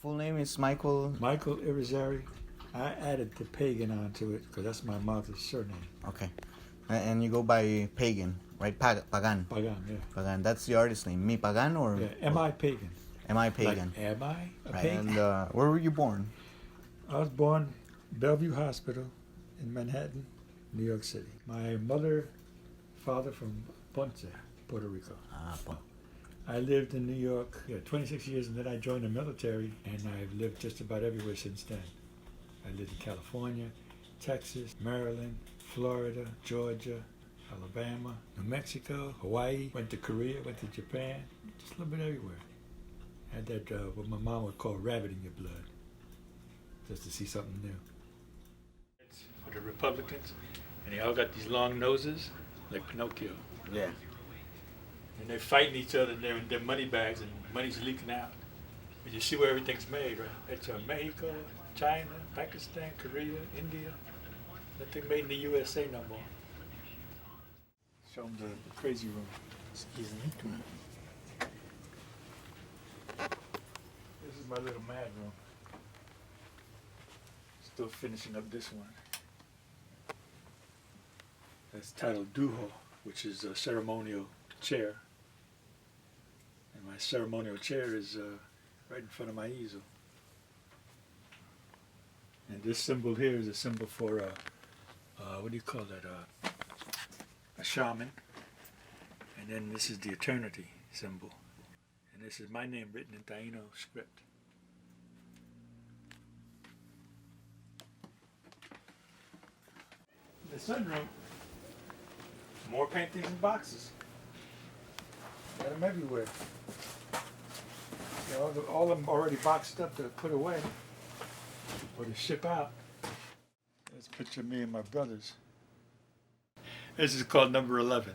Full name is Michael. Michael Irrizary. I added the Pagan onto it because that's my mother's surname. Okay. And you go by Pagan, right? Pagan. Pagan, yeah. Pagan. That's the artist name. Me Pagan or? Yeah, M.I. Pagan. M.I. Pagan. Like, am I a Right. pagan? And where were you born? I was born Bellevue Hospital in Manhattan, New York City. My mother, father from Ponce, Puerto Rico. I lived in New York 26 years, and then I joined the military, and I've lived just about everywhere since then. I lived in California, Texas, Maryland, Florida, Georgia, Alabama, New Mexico, Hawaii, went to Korea, went to Japan, just a little bit everywhere. Had that, what my mom would call rabbit in your blood, just to see something new. It's for the Republicans, and they all got these long noses, like Pinocchio. Yeah. And they're fighting each other in their money bags, and money's leaking out. But you see where everything's made, right? It's Mexico, China, Pakistan, Korea, India. Nothing made in the USA no more. Show them the crazy room. Excuse me. This is my little mad room. Still finishing up this one. That's titled Duho, which is a ceremonial chair. And my ceremonial chair is right in front of my easel. And this symbol here is a symbol for, what do you call that? A shaman. And then this is the eternity symbol. And this is my name written in Taino script. The sunroom, more paintings and boxes. Got them everywhere. You know, all of them already boxed up to put away or to ship out. There's a picture of me and my brothers. This is called number 11.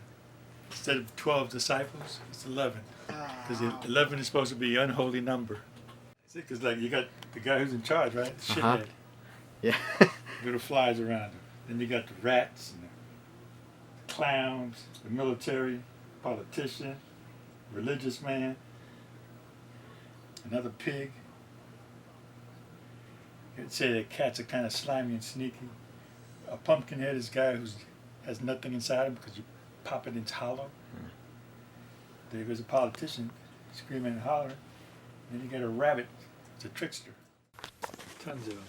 Instead of 12 disciples, it's 11. Because 11 is supposed to be an unholy number. See, because like you got the guy who's in charge, right? The shithead. Yeah. Little flies around him. Then you got the rats and the clowns, the military, politician, religious man, another pig. You'd say that cats are kind of slimy and sneaky. A pumpkin head is a guy who has nothing inside him because you pop it, it's hollow. There goes a politician screaming and hollering. Then you got a rabbit, it's a trickster. Tons of them.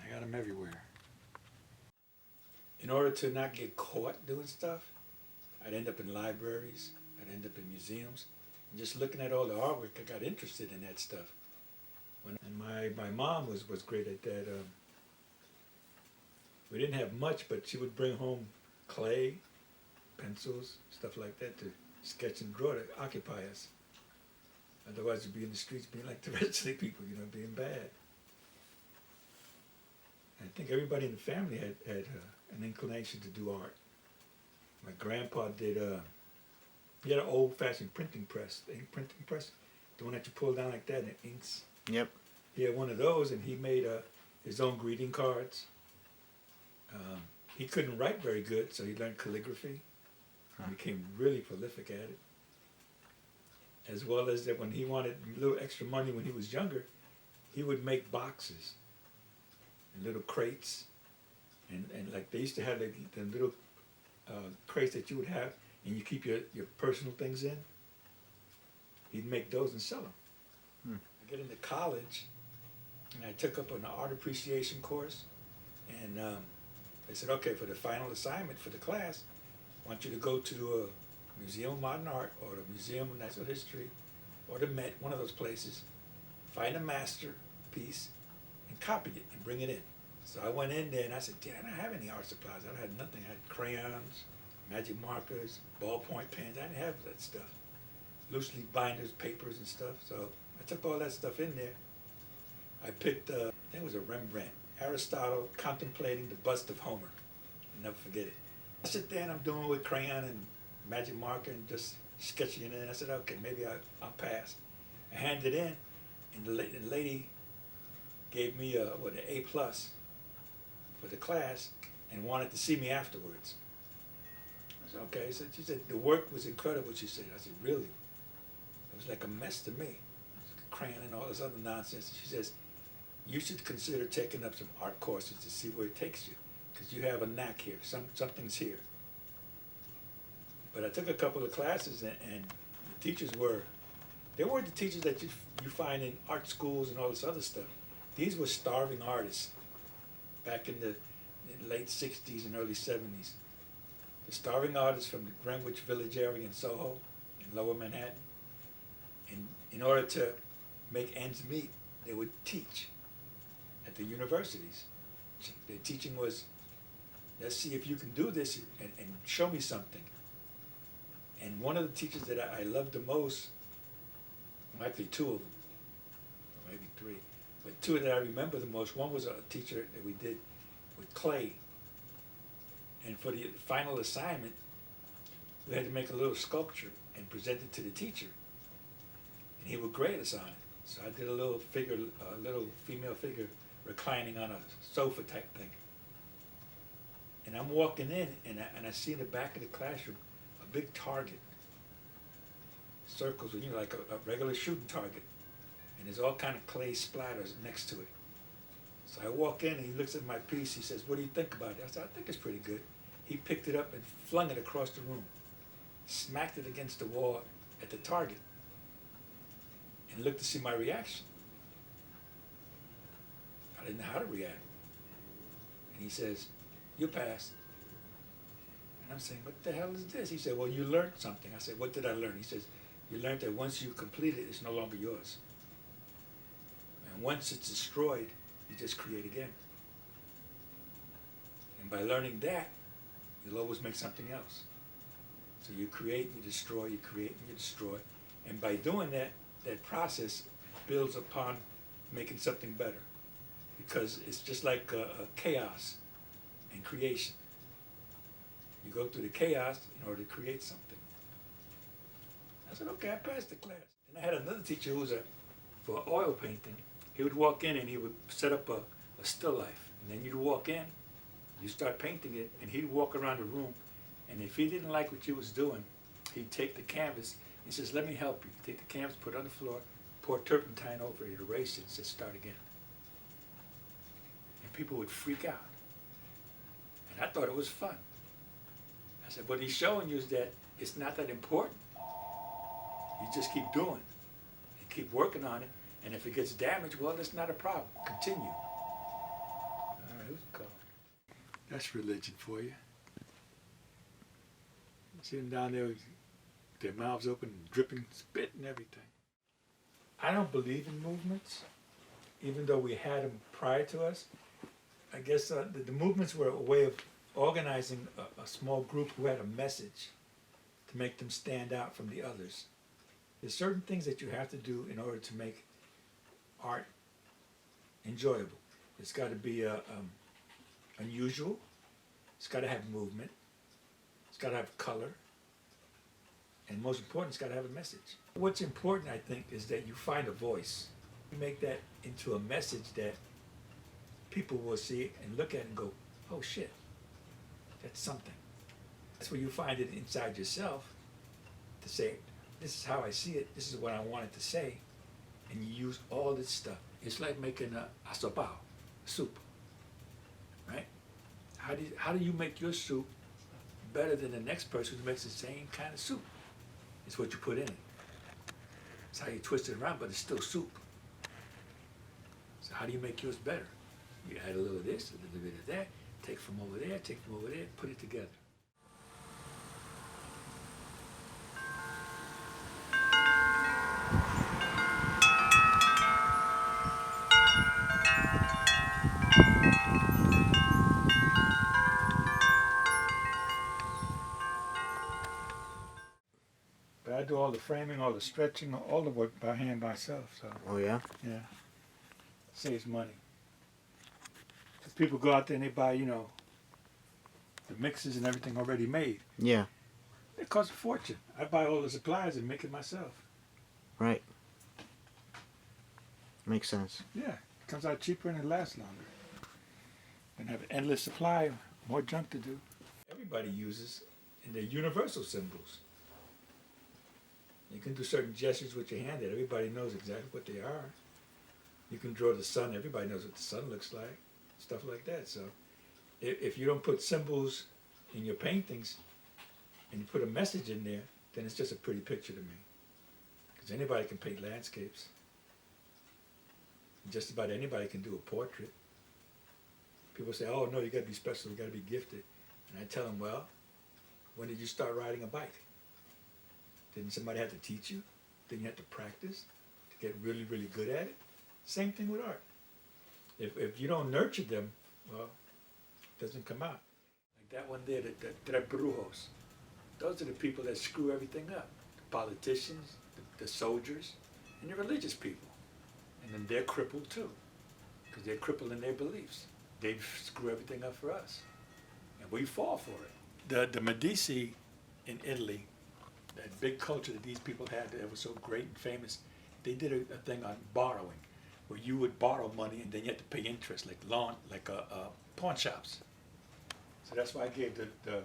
I got them everywhere. In order to not get caught doing stuff, I'd end up in libraries, I'd end up in museums, and just looking at all the artwork, I got interested in that stuff. And my mom was great at that. We didn't have much, but she would bring home clay, pencils, stuff like that to sketch and draw to occupy us. Otherwise we'd be in the streets being like the rest of the people, you know, being bad. I think everybody in the family had an inclination to do art. My grandpa did, he had an old-fashioned printing press, the ink printing press, the one that you pull down like that and it inks. Yep. He had one of those, and he made his own greeting cards. He couldn't write very good, so he learned calligraphy. He became really prolific at it. As well as that when he wanted a little extra money when he was younger, he would make boxes and little crates. And like they used to have the little crates that you would have and you keep your personal things in. He'd make those and sell them. I get into college and I took up an art appreciation course, and they said, okay, for the final assignment for the class, I want you to go to a Museum of Modern Art or the Museum of Natural History or the Met, one of those places, find a masterpiece and copy it and bring it in. So I went in there and I said, I don't have any art supplies. I had nothing. I had crayons, magic markers, ballpoint pens. I didn't have that stuff. Loosely binders, papers and stuff. So I took all that stuff in there. I picked, I think it was a Rembrandt, Aristotle contemplating the bust of Homer. I'll never forget it. I sit there and I'm doing it with crayon and magic marker and just sketching it in. I said, okay, maybe I'll pass. I handed it in, and the lady gave me an A+ for the class and wanted to see me afterwards. I said, okay. She said, the work was incredible, she said. I said, really? It was like a mess to me. crayon and all this other nonsense. And she says, you should consider taking up some art courses to see where it takes you, because you have a knack here. Something's here. But I took a couple of classes, and the teachers they weren't the teachers that you find in art schools and all this other stuff. These were starving artists back in the late 60s and early 70s. The starving artists from the Greenwich Village area in Soho, in Lower Manhattan. And in order to make ends meet, they would teach at the universities. Their teaching was, let's see if you can do this and show me something. And one of the teachers that I loved the most, well, actually two of them, or maybe three, but two that I remember the most, one was a teacher that we did with clay. And for the final assignment, we had to make a little sculpture and present it to the teacher. And he would grade us on it. So I did a little figure, a little female figure reclining on a sofa type thing. And I'm walking in, and I see in the back of the classroom a big target. Circles, you know, like a regular shooting target. And there's all kind of clay splatters next to it. So I walk in, and he looks at my piece. He says, what do you think about it? I said, I think it's pretty good. He picked it up and flung it across the room, smacked it against the wall at the target, and looked to see my reaction. I didn't know how to react. And he says, you passed. And I'm saying, what the hell is this? He said, well, you learned something. I said, what did I learn? He says, you learned that once you complete it, it's no longer yours. And once it's destroyed, you just create again. And by learning that, you'll always make something else. So you create, you destroy, you create, and you destroy. And by doing that, that process builds upon making something better. Because it's just like a chaos and creation. You go through the chaos in order to create something. I said, okay, I passed the class. And I had another teacher who was for oil painting. He would walk in and he would set up a still life. And then you'd walk in, you start painting it, and he'd walk around the room. And if he didn't like what you was doing, he'd take the canvas. He says, let me help you. Take the canvas, put it on the floor, pour turpentine over it, erase it, and say, start again. And people would freak out. And I thought it was fun. I said, what he's showing you is that it's not that important. You just keep doing and keep working on it. And if it gets damaged, well, that's not a problem. Continue. All right, who's it called? That's religion for you. See them down there with their mouths open, dripping spit and everything. I don't believe in movements, even though we had them prior to us. I guess the movements were a way of organizing a small group who had a message to make them stand out from the others. There's certain things that you have to do in order to make art enjoyable. It's got to be unusual. It's got to have movement. It's got to have color. And most important, it's got to have a message. What's important, I think, is that you find a voice. You make that into a message that people will see and look at and go, oh shit, that's something. That's where you find it inside yourself to say, this is how I see it, this is what I wanted to say, and you use all this stuff. It's like making a asopao, soup, right? How do you make your soup better than the next person who makes the same kind of soup? It's what you put in it. It's how you twist it around, but it's still soup. So how do you make yours better? You add a little of this, a little bit of that, take from over there, take from over there, put it together. But I do all the framing, all the stretching, all the work by hand myself. So. Oh yeah? Yeah. Saves money. Because people go out there and they buy, you know, the mixes and everything already made. Yeah. It costs a fortune. I buy all the supplies and make it myself. Right. Makes sense. Yeah. It comes out cheaper and it lasts longer. And have an endless supply, more junk to do. Everybody uses, and they're universal symbols. You can do certain gestures with your hand that everybody knows exactly what they are. You can draw the sun, everybody knows what the sun looks like, stuff like that. So if you don't put symbols in your paintings and you put a message in there, then it's just a pretty picture to me. Because anybody can paint landscapes. Just about anybody can do a portrait. People say, oh no, you gotta be special, you gotta be gifted. And I tell them, well, when did you start riding a bike? Didn't somebody have to teach you? Didn't you have to practice to get really, really good at it? Same thing with art. If you don't nurture them, well, it doesn't come out. Like that one there, the brujos. Those are the people that screw everything up. The politicians, the soldiers, and the religious people. And then they're crippled too, because they're crippled in their beliefs. They screw everything up for us, and we fall for it. The Medici in Italy, that big culture that these people had that was so great and famous, they did a thing on borrowing, where you would borrow money and then you had to pay interest, like pawn shops. So that's why I gave the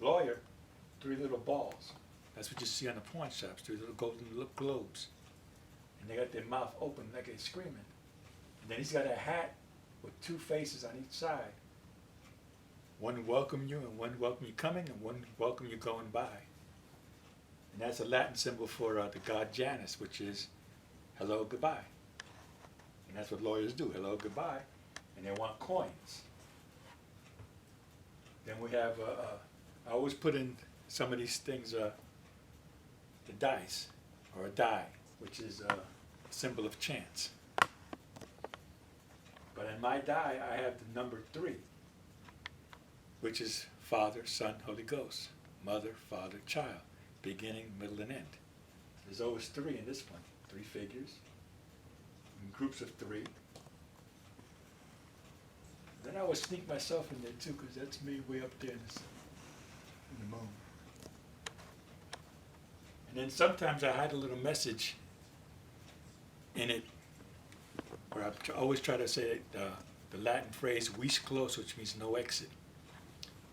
lawyer 3 little balls. That's what you see on the pawn shops, 3 little golden globes. And they got their mouth open like they're screaming. And then he's got a hat with 2 faces on each side. One welcome you and one welcome you coming and one welcome you going by. And that's a Latin symbol for the god Janus, which is hello, goodbye. And that's what lawyers do, hello, goodbye. And they want coins. Then we have, I always put in some of these things, the dice, or a die, which is a symbol of chance. But in my die, I have the number 3, which is Father, Son, Holy Ghost, Mother, Father, Child, beginning, middle, and end. There's always 3 in this one, 3 figures, in groups of 3. Then I would sneak myself in there too, because that's me way up there in the moon. And then sometimes I hide a little message in it, where I always try to say the Latin phrase "vis close," which means no exit,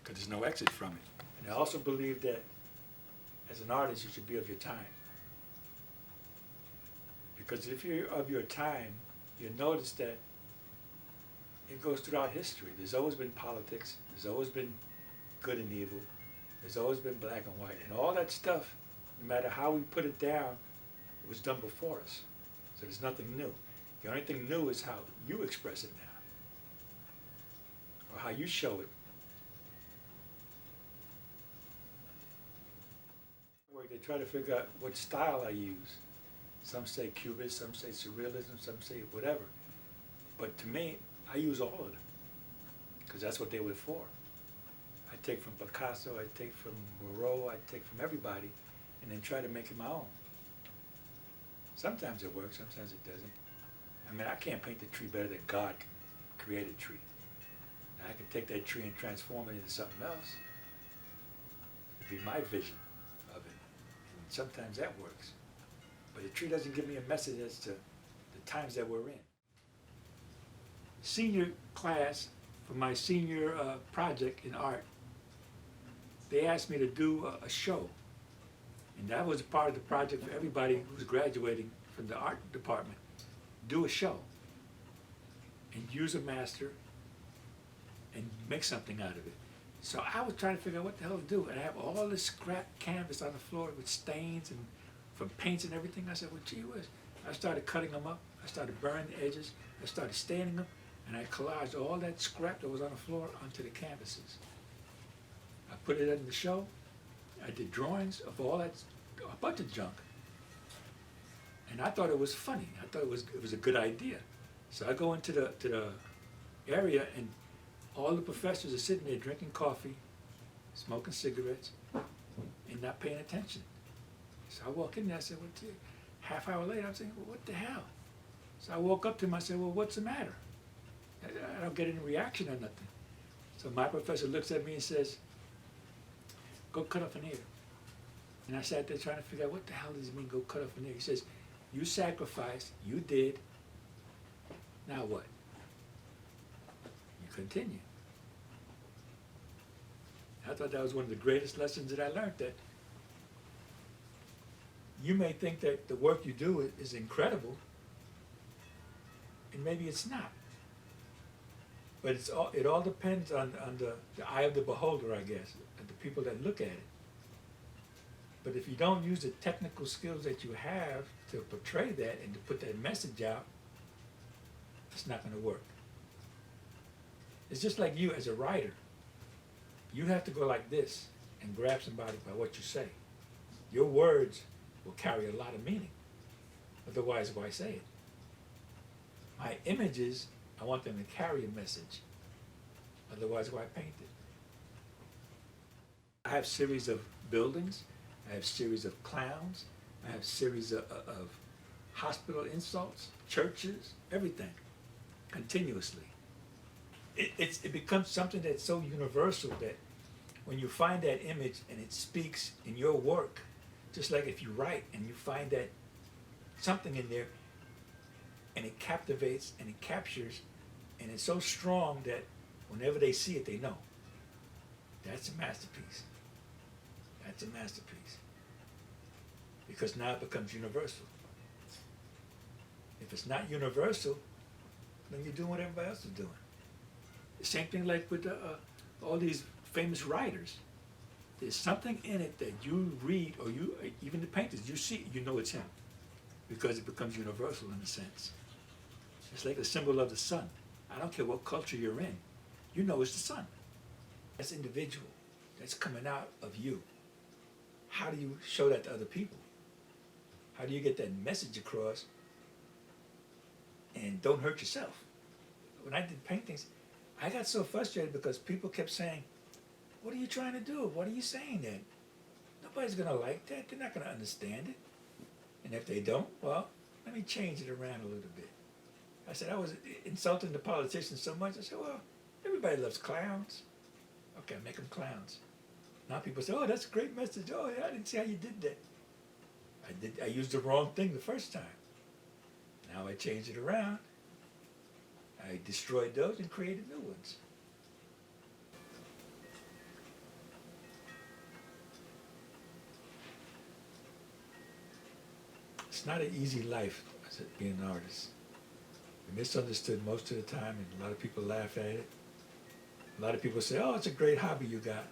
because there's no exit from it. And I also believe that as an artist, you should be of your time. Because if you're of your time, you'll notice that it goes throughout history. There's always been politics, there's always been good and evil, there's always been black and white. And all that stuff, no matter how we put it down, it was done before us. So there's nothing new. The only thing new is how you express it now, or how you show it. Where they try to figure out what style I use. Some say Cubist, some say Surrealism, some say whatever. But to me, I use all of them, because that's what they were for. I take from Picasso, I take from Moreau, I take from everybody, and then try to make it my own. Sometimes it works, sometimes it doesn't. I mean, I can't paint the tree better than God can create a tree. Now, I can take that tree and transform it into something else. It'd be my vision of it. And sometimes that works. But the tree doesn't give me a message as to the times that we're in. Senior class, for my senior project in art, they asked me to do a show. And that was part of the project for everybody who's graduating from the art department. Do a show and use a master and make something out of it. So I was trying to figure out what the hell to do. And I have all this scrap canvas on the floor with stains and from paints and everything. I said, well, gee whiz. I started cutting them up. I started burning the edges. I started staining them. And I collaged all that scrap that was on the floor onto the canvases. I put it in the show. I did drawings of all that, a bunch of junk. And I thought it was funny. I thought it was a good idea. So I go into the area, and all the professors are sitting there drinking coffee, smoking cigarettes, and not paying attention. So I walk in there, I said, well, half hour later, I'm saying, well, what the hell? So I walk up to him, I said, well, what's the matter? I don't get any reaction or nothing. So my professor looks at me and says, go cut off an ear. And I sat there trying to figure out what the hell does he mean, go cut off an ear? He says, you sacrificed, you did, now what? You continue. I thought that was one of the greatest lessons that I learned, that you may think that the work you do is incredible, and maybe it's not. But it all depends on the eye of the beholder, I guess, and the people that look at it. But if you don't use the technical skills that you have to portray that and to put that message out, it's not going to work. It's just like you as a writer. You have to go like this and grab somebody by what you say. Your words will carry a lot of meaning. Otherwise, why say it? My images, I want them to carry a message. Otherwise, why paint it? I have series of buildings. I have series of clowns. I have series of hospital insults, churches, everything, continuously. It becomes something that's so universal that when you find that image and it speaks in your work, just like if you write and you find that something in there and it captivates and it captures and it's so strong that whenever they see it, they know. That's a masterpiece. That's a masterpiece. Because now it becomes universal. If it's not universal, then you're doing what everybody else is doing. The same thing like with all these famous writers. There's something in it that you read, or even the painters, you see, you know it's him. Because it becomes universal in a sense. It's like the symbol of the sun. I don't care what culture you're in. You know it's the sun. That's individual. That's coming out of you. How do you show that to other people? How do you get that message across and don't hurt yourself? When I did paintings, I got so frustrated because people kept saying, what are you trying to do? What are you saying then? Nobody's going to like that. They're not going to understand it. And if they don't, well, let me change it around a little bit. I said, I was insulting the politicians so much. I said, well, everybody loves clowns. Okay, make them clowns. Now people say, oh, that's a great message. Oh, yeah, I didn't see how you did that. I used the wrong thing the first time. Now I changed it around. I destroyed those and created new ones. It's not an easy life as being an artist. You're misunderstood most of the time, and a lot of people laugh at it. A lot of people say, oh, it's a great hobby you got.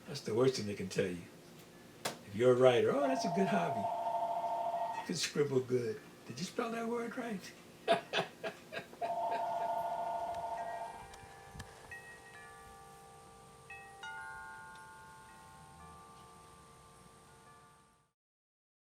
That's the worst thing they can tell you. If you're a writer, oh, that's a good hobby. You can scribble good. Did you spell that word right?